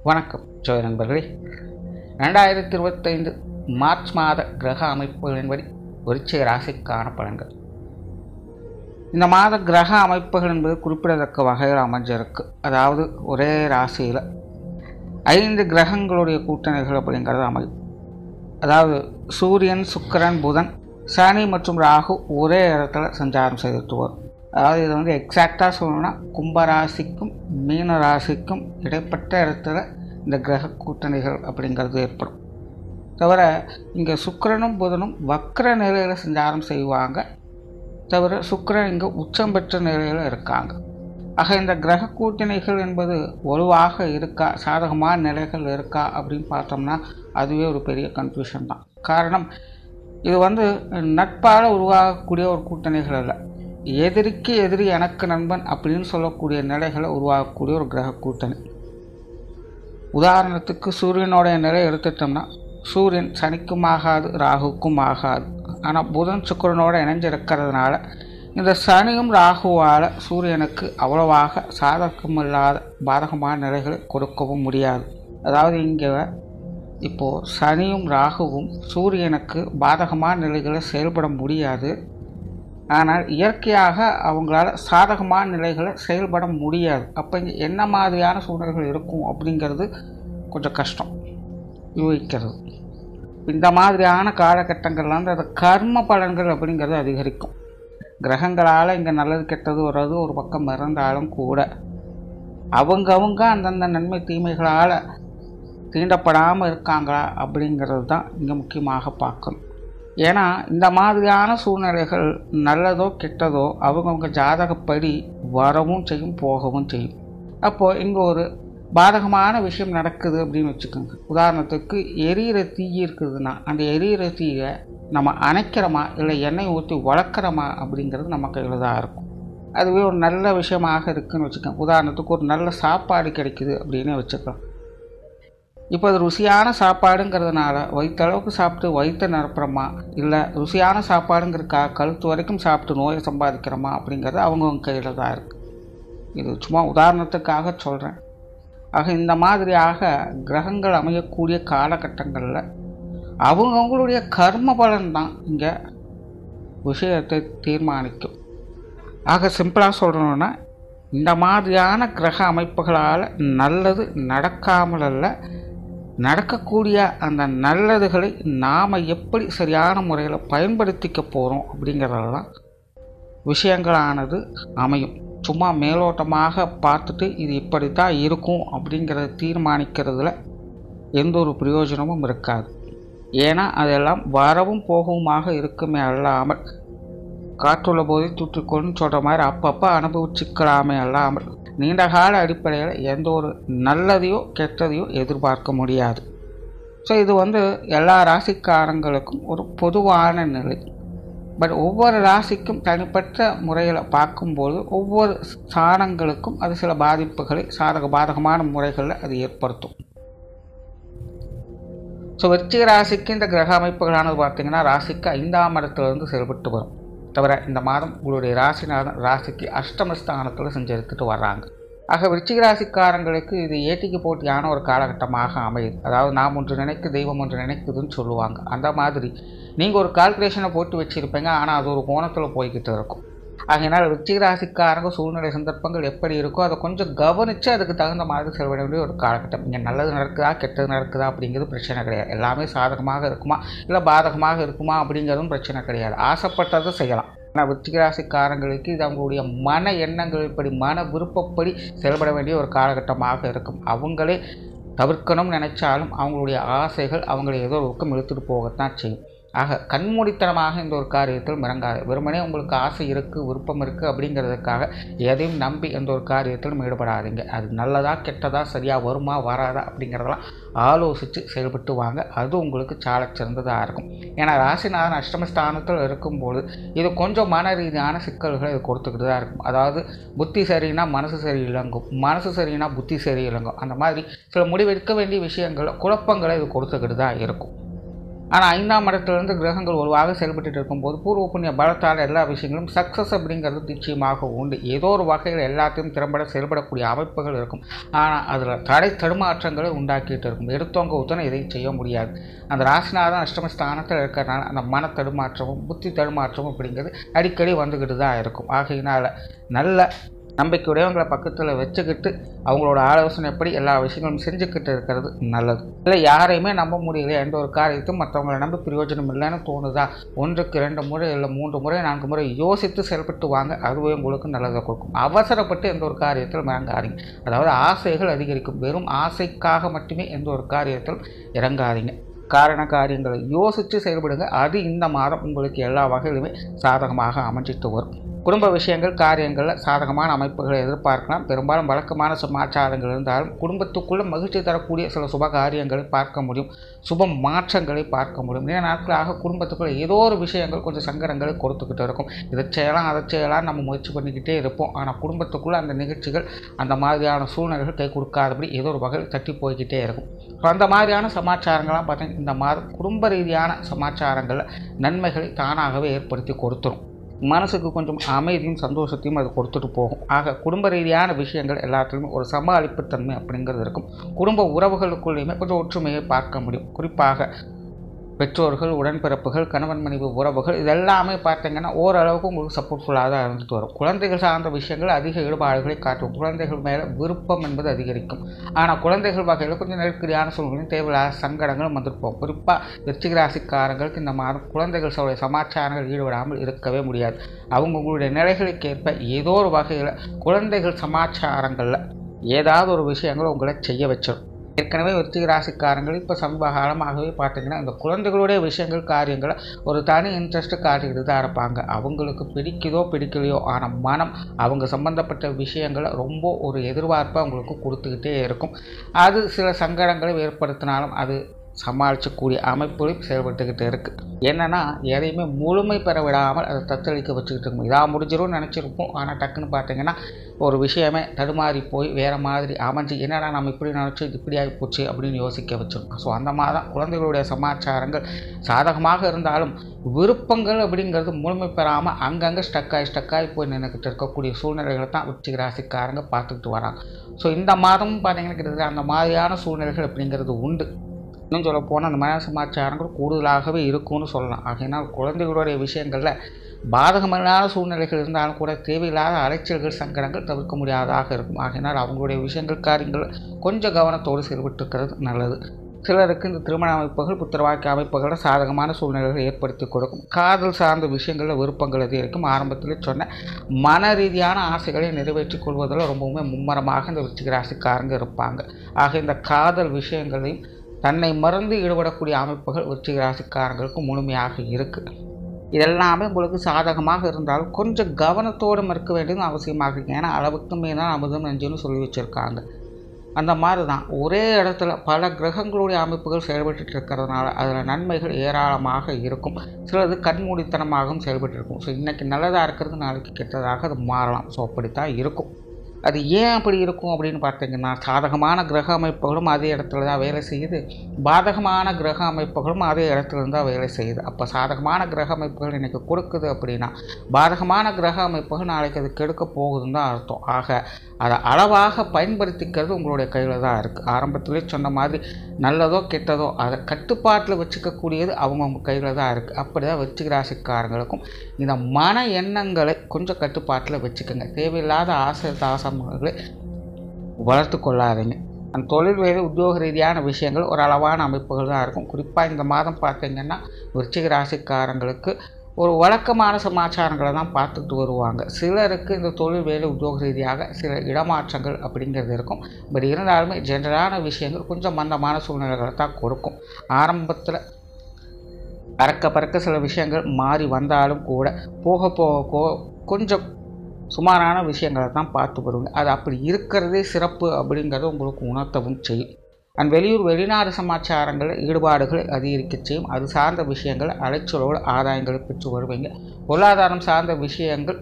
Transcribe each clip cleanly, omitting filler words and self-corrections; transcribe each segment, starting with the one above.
வணக்கம் ஜோதி நண்பர்களே. 2025 மார்ச் மாத கிரக அமைப்புகளின்படி விருச்சிக ராசிக்கான பலன்கள். இந்த மாத கிரக அமைப்புகள் என்பது குறிப்பிடத்தக்க வகையில் அமைஞ்சிருக்கு. அதாவது ஒரே ராசியில் 5 கிரகங்களுடைய கூட்டணிகள் அப்படிங்கிறது அமையும். அதாவது சூரியன், சுக்கிரன், புதன், சனி மற்றும் ராகு ஒரே இடத்துல சஞ்சாரம் செய்துட்டு வரும். அதாவது இது வந்து எக்ஸாக்டாக சொல்லணும்னா கும்பராசிக்கும் மீன ராசிக்கும் இடைப்பட்ட இடத்துல இந்த கிரக கூட்டணிகள் அப்படிங்கிறது ஏற்படும். தவிர இங்கே சுக்கிரனும் புதனும் வக்ர நிலையில் சஞ்சாரம் செய்வாங்க. தவிர சுக்கிரன் இங்கே உச்சம் பெற்ற நிலையில் இருக்காங்க. ஆக இந்த கிரக கூட்டணிகள் என்பது வலுவாக இருக்கா, சாதகமான நிலைகள் இருக்கா அப்படின்னு பார்த்தோம்னா அதுவே ஒரு பெரிய கன்ஃபியூஷன் தான். காரணம், இது வந்து நட்பால் உருவாகக்கூடிய ஒரு கூட்டணிகள் அல்ல. எதிரிக்கு எதிரி எனக்கு நண்பன் அப்படின்னு சொல்லக்கூடிய நிலைகளை உருவாகக்கூடிய ஒரு கிரக கூட்டணி. உதாரணத்துக்கு சூரியனுடைய நிலை எடுத்துட்டோம்னா சூரியன் சனிக்கும் ஆகாது, ராகுக்கும் ஆகாது. ஆனால் புதன் சுக்கிரனோடு இணைஞ்சிருக்கிறதுனால இந்த சனியும் ராகுவால் சூரியனுக்கு அவ்வளவாக சாதகமில்லாத பாதகமான நிலைகளை கொடுக்கவும் முடியாது. அதாவது இங்கே இப்போது சனியும் ராகுவும் சூரியனுக்கு பாதகமான நிலைகளை செயல்பட முடியாது. ஆனால் இயற்கையாக அவங்களால சாதகமான நிலைகளை செயல்பட முடியாது. அப்போ இங்கே என்ன மாதிரியான சூழ்நிலைகள் இருக்கும் அப்படிங்கிறது கொஞ்சம் கஷ்டம் யூகிக்கிறது. இந்த மாதிரியான காலகட்டங்கள்லாம் அந்த கர்ம பலன்கள் அப்படிங்கிறது அதிகரிக்கும். கிரகங்களால் இங்கே நல்லது கெட்டது வர்றது ஒரு பக்கம் இருந்தாலும் கூட அவங்க அந்தந்த நன்மை தீமைகளால் தீண்டப்படாமல் இருக்காங்களா அப்படிங்கிறது தான் இங்கே முக்கியமாக பார்க்கணும். ஏன்னா இந்த மாதிரியான சூழ்நிலைகள் நல்லதோ கெட்டதோ அவங்கவுங்க ஜாதகப்படி வரவும் செய்யும், போகவும் செய்யும். அப்போது இங்கே ஒரு பாதகமான விஷயம் நடக்குது அப்படின்னு வச்சுக்கோங்க. உதாரணத்துக்கு எரியிற தீ இருக்குதுன்னா அந்த எரியிற தீயை நம்ம அணைக்கிறோமா இல்லை எண்ணெய் ஊற்றி வளர்க்குறோமா அப்படிங்கிறது நம்ம கையில் தான் இருக்கும். அதுவே ஒரு நல்ல விஷயமாக இருக்குதுன்னு வச்சுக்கோங்க. உதாரணத்துக்கு ஒரு நல்ல சாப்பாடு கிடைக்குது அப்படின்னு வச்சுக்கலாம். இப்போ அது ருசியான சாப்பாடுங்கிறதுனால வயிற்றளவுக்கு சாப்பிட்டு வயிற்றை நிரப்புறோமா, இல்லை ருசியான சாப்பாடுங்கிறதுக்காக கழுத்து வரைக்கும் சாப்பிட்டு நோயை சம்பாதிக்கிறோமா அப்படிங்கிறது அவங்கவுங்க கையில் தான் இருக்குது. இது சும்மா உதாரணத்துக்காக சொல்கிறேன். ஆக இந்த மாதிரியாக கிரகங்கள் அமையக்கூடிய காலகட்டங்களில் அவங்கவுங்களுடைய கர்ம பலன் தான் இங்கே விஷயத்தை தீர்மானிக்கும். ஆக சிம்பிளாக சொல்லணுன்னா இந்த மாதிரியான கிரக அமைப்புகளால் நல்லது நடக்காமல் அல்ல, நடக்கக்கூடிய அந்த நல்லதுகளை நாம் எப்படி சரியான முறையில் பயன்படுத்திக்க போகிறோம் அப்படிங்கிறதெல்லாம் விஷயங்களானது அமையும். சும்மா மேலோட்டமாக பார்த்துட்டு இது இப்படி தான் இருக்கும் அப்படிங்கிறத தீர்மானிக்கிறதுல எந்த ஒரு பிரயோஜனமும் இருக்காது. ஏன்னா அதெல்லாம் வரவும் போகவுமாக இருக்குமே அல்லாமல் காற்றுள்ள போதே தூற்றிக்கொள்ளுன்னு சொல்கிற மாதிரி அப்பப்போ அனுபவிச்சுக்கலாமே அல்லாமல் நீண்டகால அடிப்படையில் எந்த ஒரு நல்லதையோ கெட்டதையோ எதிர்பார்க்க முடியாது. ஸோ இது வந்து எல்லா ராசிக்காரங்களுக்கும் ஒரு பொதுவான நிலை. பட் ஒவ்வொரு ராசிக்கும் தனிப்பட்ட முறையில் பார்க்கும்போது ஒவ்வொரு ஸ்தானங்களுக்கும் அது சில பாதிப்புகளை பாதகமான முறைகளில் அது ஏற்படுத்தும். ஸோ விருச்சிக ராசிக்கு இந்த கிரக அமைப்புகளானது பார்த்திங்கன்னா ராசிக்கு 5ஆம் இடத்துலேருந்து செயல்பட்டு வரும். தவிர இந்த மாதம் உங்களுடைய ராசிநாதன் ராசிக்கு அஷ்டமஸ்தானத்தில் செஞ்செடுத்துட்டு வர்றாங்க. ஆக விருச்சிக ராசிக்காரங்களுக்கு இது ஏட்டிக்கு போட்டியான ஒரு காலகட்டமாக அமையுது. அதாவது நாம் ஒன்று நினைக்கு தெய்வம் ஒன்று நினைக்குதுன்னு சொல்லுவாங்க. அந்த மாதிரி நீங்கள் ஒரு கால்குலேஷனை போட்டு வச்சுருப்பீங்க, ஆனால் அது ஒரு கோணத்தில் போய்கிட்டு இருக்கும். ஆகையினால் விருச்சிக ராசிக்காரங்க சூழ்நிலை சந்தர்ப்பங்கள் எப்படி இருக்கோ அதை கொஞ்சம் கவனித்து அதுக்கு தகுந்த மாதிரி செலவிட வேண்டிய ஒரு காலகட்டம். இங்கே நல்லது நடக்குதா கெட்டது நடக்குதா அப்படிங்கிறது பிரச்சனை கிடையாது. எல்லாமே சாதகமாக இருக்குமா இல்லை பாதகமாக இருக்குமா அப்படிங்கிறதும் பிரச்சனை கிடையாது. ஆசைப்பட்டதை செய்யலாம். ஆனால் விருச்சிக ராசிக்காரங்களுக்கு இது அவங்களுடைய மன எண்ணங்கள் படி மன விருப்பப்படி செயல்பட வேண்டிய ஒரு காலகட்டமாக இருக்கும். அவங்களே தவிர்க்கணும்னு நினைச்சாலும் அவங்களுடைய ஆசைகள் அவங்களை ஏதோ ஒரு பக்கம் இழுத்துட்டு போகத்தான் செய்யும். ஆக கண்மூடித்தனமாக இந்த ஒரு காரியத்தில் மிரங்காது. வெறுமனே உங்களுக்கு ஆசை இருக்குது, விருப்பம் இருக்குது அப்படிங்கிறதுக்காக எதையும் நம்பி எந்த ஒரு காரியத்திலும் ஈடுபடாதீங்க. அது நல்லதா கெட்டதா, சரியாக வருமா வராதா அப்படிங்கிறதெல்லாம் ஆலோசித்து செயல்பட்டு வாங்க. அது உங்களுக்கு சால சிறந்ததாக இருக்கும். ஏன்னா ராசிநாதன் அஷ்டமஸ்தானத்தில் இருக்கும்போது இது கொஞ்சம் மன ரீதியான சிக்கல்களை இது கொடுத்துக்கிட்டு தான் இருக்கும். அதாவது புத்தி சரின்னா மனசு சரியில்லைங்கும், மனசு சரின்னா புத்தி சரியில்லைங்கும். அந்த மாதிரி சில முடிவெடுக்க வேண்டிய விஷயங்கள் குழப்பங்களை இது கொடுத்துக்கிட்டு தான் இருக்கும். ஆனால் 5ஆம் இடத்துலேருந்து கிரகங்கள் ஒருவாக செயல்பட்டு இருக்கும்போது பூர்வ புண்ணிய பலத்தால் எல்லா விஷயங்களும் சக்ஸஸ் அப்படிங்கிறது நிச்சயமாக உண்டு. ஏதோ ஒரு வகையில் எல்லாத்தையும் திறம்பட செயல்படக்கூடிய அமைப்புகள் இருக்கும். ஆனால் அதில் தடை தடுமாற்றங்களை உண்டாக்கிட்டு இருக்கும். எடுத்தவங்க ஊத்தனை எதையும் செய்ய முடியாது. அந்த ராசிநாதன் அஷ்டமஸ்தானத்தில் இருக்கிறனால அந்த மன தடுமாற்றமும் புத்தி தடுமாற்றமும் அப்படிங்கிறது அடிக்கடி வந்துக்கிட்டு தான் இருக்கும். ஆகையினால் நல்ல நம்பிக்கையுடையவங்களை பக்கத்தில் வச்சுக்கிட்டு அவங்களோட ஆலோசனைப்படி எல்லா விஷயங்களும் செஞ்சுக்கிட்டு இருக்கிறது நல்லது. இல்லை யாரையுமே நம்ப முடியல, எந்த ஒரு காரியத்தையும் மற்றவங்களை நம்ப பிரயோஜனம் இல்லைன்னு தோணுதா, 1க்கு 2 முறை இல்லை 3 முறை 4 முறை யோசித்து செயல்பட்டு வாங்க. அதுவே உங்களுக்கு நல்லதை கொடுக்கும். அவசரப்பட்டு எந்த ஒரு காரியத்தில் இறங்காதீங்க. அதாவது ஆசைகள் அதிகரிக்கும். வெறும் ஆசைக்காக மட்டுமே எந்த ஒரு காரியத்தில் இறங்காதீங்க. காரண காரியங்களை யோசித்து செயல்படுங்க. அது இந்த மாதம் உங்களுக்கு எல்லா வகையிலுமே சாதகமாக அமைஞ்சிட்டு வரும். குடும்ப விஷயங்கள் காரியங்களில் சாதகமான அமைப்புகளை எதிர்பார்க்கலாம். பெரும்பாலும் வழக்கமான சமாச்சாரங்கள் இருந்தாலும் குடும்பத்துக்குள்ளே மகிழ்ச்சி தரக்கூடிய சில சுப காரியங்களை பார்க்க முடியும். சுப மாற்றங்களை பார்க்க முடியும். நிறைய நாட்களாக குடும்பத்துக்குள்ளே ஏதோ ஒரு விஷயங்கள் கொஞ்சம் சங்கடங்களை கொடுத்துக்கிட்டு இருக்கும். இதை செய்யலாம் அதை செய்யலாம் நம்ம முயற்சி பண்ணிக்கிட்டே இருப்போம். ஆனால் குடும்பத்துக்குள்ளே அந்த நிகழ்ச்சிகள் அந்த மாதிரியான சூழ்நிலைகள் கை கொடுக்காதபடி ஏதோ ஒரு வகையில் தட்டி போய்கிட்டே இருக்கும். ஸோ அந்த மாதிரியான சமாச்சாரங்கள்லாம் பார்த்தீங்கன்னா இந்த மாதம் குடும்ப ரீதியான சமாச்சாரங்களில் நன்மைகளை தானாகவே ஏற்படுத்தி கொடுத்துரும். மனசுக்கு கொஞ்சம் அமைதியும் சந்தோஷத்தையும் அது கொடுத்துட்டு போகும். ஆக குடும்ப ரீதியான விஷயங்கள் எல்லாத்துலேயுமே ஒரு சமாளிப்புத்தன்மை அப்படிங்கிறது இருக்கும். குடும்ப உறவுகளுக்குள்ளேயுமே கொஞ்சம் ஒற்றுமையை பார்க்க முடியும். குறிப்பாக பெற்றோர்கள், உடன்பிறப்புகள், கணவன் மனைவி உறவுகள் இதெல்லாமே பார்த்தீங்கன்னா ஓரளவுக்கு உங்களுக்கு சப்போர்ட்ஃபுல்லாக தான் இருந்துட்டு வரும். குழந்தைகள் சார்ந்த விஷயங்கள் அதிக ஈடுபாடுகளை காட்டும். குழந்தைகள் மேலே விருப்பம் என்பது அதிகரிக்கும். ஆனால் குழந்தைகள் வகையில் கொஞ்சம் நெருக்கடியான சூழ்நிலையும் தேவையில்லாத சங்கடங்களும் வந்துருப்போம். குறிப்பாக விருச்சிக ராசிக்காரங்களுக்கு இந்த மாதம் குழந்தைகள் சமாச்சாரங்கள் ஈடுபடாமல் இருக்கவே முடியாது. அவங்களுடைய நிலைகளுக்கு ஏற்ப ஏதோ ஒரு வகையில் குழந்தைகள் சமாச்சாரங்களில் ஏதாவது ஒரு விஷயங்கள் உங்களை செய்ய வச்சிடும். ஏற்கனவே விருச்சிக ராசிக்காரங்கள் இப்போ சமீப காலமாகவே பார்த்தீங்கன்னா இந்த குழந்தைகளுடைய விஷயங்கள் காரியங்களை ஒரு தனி இன்ட்ரெஸ்ட்டு காட்டிக்கிட்டு தான் இருப்பாங்க. அவங்களுக்கு பிடிக்குதோ பிடிக்கலையோ ஆனால் மனம் அவங்க சம்பந்தப்பட்ட விஷயங்களை ரொம்ப ஒரு எதிர்பார்ப்பை அவங்களுக்கு கொடுத்துக்கிட்டே இருக்கும். அது சில சங்கடங்களை ஏற்படுத்தினாலும் அது சமாளிக்கக்கூடிய அமைப்புகளும் செயல்பட்டுக்கிட்டு இருக்குது. என்னென்னா எதையுமே முழுமை பெற விடாமல் அதை தத்தளிக்க வச்சுக்கிட்டு இருக்கும். இதாக முடிஞ்சிரும்னு நினச்சிருப்போம். ஆனால் டக்குன்னு பார்த்தீங்கன்னா ஒரு விஷயமே தடுமாறி போய் வேறு மாதிரி அமைஞ்சு என்னடா நம்ம இப்படி நினச்சி இது இப்படி ஆகி போச்சு அப்படின்னு யோசிக்க வச்சுருக்கோம். ஸோ அந்த மாதிரி தான் குழந்தைகளுடைய சமாச்சாரங்கள் சாதகமாக இருந்தாலும் விருப்பங்கள் அப்படிங்கிறது முழுமை பெறாமல் அங்கங்கே ஸ்டக்காகி போய் நின்றுக்கிட்டு இருக்கக்கூடிய சூழ்நிலைகளை தான் விருச்சிக ராசிக்காரங்க பார்த்துக்கிட்டு வராங்க. ஸோ இந்த மாதமும் பார்த்தீங்கன்னா கிட்டத்தட்ட அந்த மாதிரியான சூழ்நிலைகள் அப்படிங்கிறது உண்டு. இன்னும் சொல்ல போனால் அந்த மாதிரி சமாச்சாரங்கள் கூடுதலாகவே இருக்கும்னு சொல்லலாம். ஆகையினால் குழந்தைகளுடைய விஷயங்களில் பாதகமான சூழ்நிலைகள் இருந்தாலும் கூட தேவையில்லாத அலைச்சல்கள் சங்கடங்கள் தவிர்க்க முடியாததாக இருக்கும். ஆகையினால் அவங்களுடைய விஷயங்கள் காரியங்கள் கொஞ்சம் கவனத்தோடு செயல்பட்டுருக்கிறது நல்லது. சிலருக்கு இந்த திருமண அமைப்புகள் புத்திரவாக்கிய அமைப்புகளில் சாதகமான சூழ்நிலைகளை ஏற்படுத்தி கொடுக்கும். காதல் சார்ந்த விஷயங்களில் விருப்பங்கள் அதிகரிக்கும். ஆரம்பத்தில் சொன்ன மன ரீதியான ஆசைகளை நிறைவேற்றிக் கொள்வதில் ரொம்பவுமே மும்மரமாக இந்த விருச்சிக ராசிக்காரங்க இருப்பாங்க. ஆக இந்த காதல் விஷயங்களையும் தன்னை மறந்து ஈடுபடக்கூடிய அமைப்புகள் விருச்சிக ராசிக்காரங்களுக்கு முழுமையாக இருக்குது. இதெல்லாமே உங்களுக்கு சாதகமாக இருந்தாலும் கொஞ்சம் கவனத்தோடு இருக்க வேண்டியது அவசியமாக இருக்குது. ஏன்னா அளவுக்கு மீதான் அமுதம் நெஞ்சுன்னு சொல்லி வச்சுருக்காங்க. அந்த மாதிரி தான் ஒரே இடத்துல பல கிரகங்களுடைய அமைப்புகள் செயல்பட்டு இருக்கிறதுனால அதில் நன்மைகள் ஏராளமாக இருக்கும். சிலது கண்மூடித்தனமாகவும் செயல்பட்டு இருக்கும். ஸோ இன்றைக்கி நல்லதாக இருக்கிறது நாளைக்கு கெட்டதாக அது மாறலாம். ஸோ அப்படித்தான் இருக்கும். அது ஏன் அப்படி இருக்கும் அப்படின்னு பார்த்தீங்கன்னா சாதகமான கிரக அமைப்புகளும் அதே இடத்துல தான் வேலை செய்யுது, பாதகமான கிரக அமைப்புகளும் அதே இடத்துல தான் வேலை செய்யுது. அப்போ சாதகமான கிரக அமைப்புகள் இன்றைக்கி கொடுக்குது அப்படின்னா பாதகமான கிரக அமைப்புகள் நாளைக்கு அது கெடுக்க போகுதுன்னு தான் அர்த்தம். ஆக அதை அளவாக பயன்படுத்திக்கிறது உங்களுடைய கையில் தான் இருக்குது. ஆரம்பத்திலே சொன்ன மாதிரி நல்லதோ கெட்டதோ அதை கட்டுப்பாட்டில் வச்சுக்கக்கூடியது அவங்கவுங்க கையில் தான் இருக்குது. அப்படி தான் விருச்சிக ராசிக்காரங்களுக்கும் இந்த மன எண்ணங்களை கொஞ்சம் கட்டுப்பாட்டில் வச்சுக்கோங்க. தேவையில்லாத ஆசை தாசங்களை வளர்த்து கொள்ளாதீங்க. அந்த தொழில் வேலை உத்தியோக ரீதியான விஷயங்கள் ஒரு அளவான அமைப்புகள் தான் இருக்கும். குறிப்பாக இந்த மாதம் பார்த்திங்கன்னா விருச்சிக ராசிக்காரங்களுக்கு ஒரு வழக்கமான சமாச்சாரங்களை தான் பார்த்துட்டு வருவாங்க. சிலருக்கு இந்த தொழில் வேலை உத்தியோக ரீதியாக சில இடமாற்றங்கள் அப்படிங்கிறது இருக்கும். பட் இருந்தாலுமே ஜென்ரலான விஷயங்கள் கொஞ்சம் மந்தமான சூழ்நிலைகளை தான் கொடுக்கும். ஆரம்பத்தில் பறக்க சில விஷயங்கள் மாறி வந்தாலும் கூட போக கொஞ்சம் சுமாரான விஷயங்களை தான் பார்த்து வருவாங்க. அது அப்படி இருக்கிறதே சிறப்பு அப்படிங்கிறத உங்களுக்கு உணர்த்தவும் செய்யும். அண்ட் வெளிநாடு சமாச்சாரங்களில் ஈடுபாடுகளை அதிகரிக்க செய்யும். அது சார்ந்த விஷயங்கள் அலைச்சலோடு ஆதாயங்களை பெற்று வருவீங்க. பொருளாதாரம் சார்ந்த விஷயங்கள்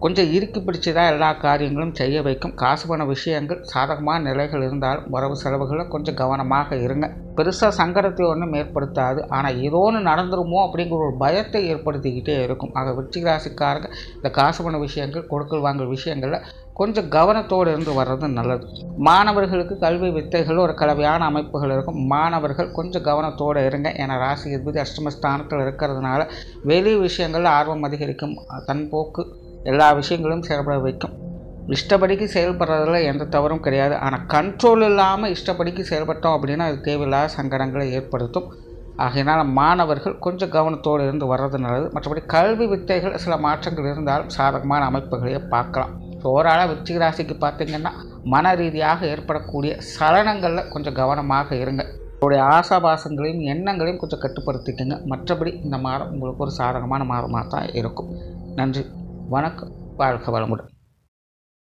கொஞ்சம் இறுக்கி பிடிச்சி தான் எல்லா காரியங்களும் செய்ய வைக்கும். காசு பண விஷயங்கள் சாதகமான நிலைகள் இருந்தாலும் வரவு செலவுகளில் கொஞ்சம் கவனமாக இருங்க. பெருசாக சங்கடத்தை ஒன்றும் ஏற்படுத்தாது, ஆனால் ஏதோ ஒன்று நடந்துருமோ அப்படிங்கிற ஒரு பயத்தை ஏற்படுத்திக்கிட்டே இருக்கும். ஆக விருச்சிக ராசிக்காரங்க இந்த காசு பண விஷயங்கள், கொடுக்கல் வாங்கல் விஷயங்களில் கொஞ்சம் கவனத்தோடு இருந்து வர்றது நல்லது. மாணவர்களுக்கு கல்வி வித்தைகள் ஒரு கலவையான அமைப்புகள் இருக்கும். மாணவர்கள் கொஞ்சம் கவனத்தோடு இருங்க. ஏன்னா ராசி அதிபதி அஷ்டமஸ்தானத்தில் இருக்கிறதுனால வெளி விஷயங்களில் ஆர்வம் அதிகரிக்கும். தன் போக்கு எல்லா விஷயங்களும் செயல்பட வைக்கும். இஷ்டப்படிக்கு செயல்படுறதுல எந்த தவறும் கிடையாது. ஆனால் கண்ட்ரோல் இல்லாமல் இஷ்டப்படிக்கு செயல்பட்டோம் அப்படின்னா அது தேவையில்லாத சங்கடங்களை ஏற்படுத்தும். ஆகையினால் மாணவர்கள் கொஞ்சம் கவனத்தோடு இருந்து வர்றது நல்லது. மற்றபடி கல்வி வித்தைகள் சில மாற்றங்கள் இருந்தாலும் சாதகமான அமைப்புகளையே பார்க்கலாம். ஸோ ஓவராலாக விருச்சிக ராசிக்கு பார்த்திங்கன்னா மன ரீதியாக ஏற்படக்கூடிய சலனங்களில் கொஞ்சம் கவனமாக இருங்க. உங்களுடைய ஆசாபாசங்களையும் எண்ணங்களையும் கொஞ்சம் கட்டுப்படுத்திக்கங்க. மற்றபடி இந்த மாதம் உங்களுக்கு ஒரு சாதகமான மாதமாக தான் இருக்கும். நன்றி, வணக்கம், வாழ்க வளமுடன்.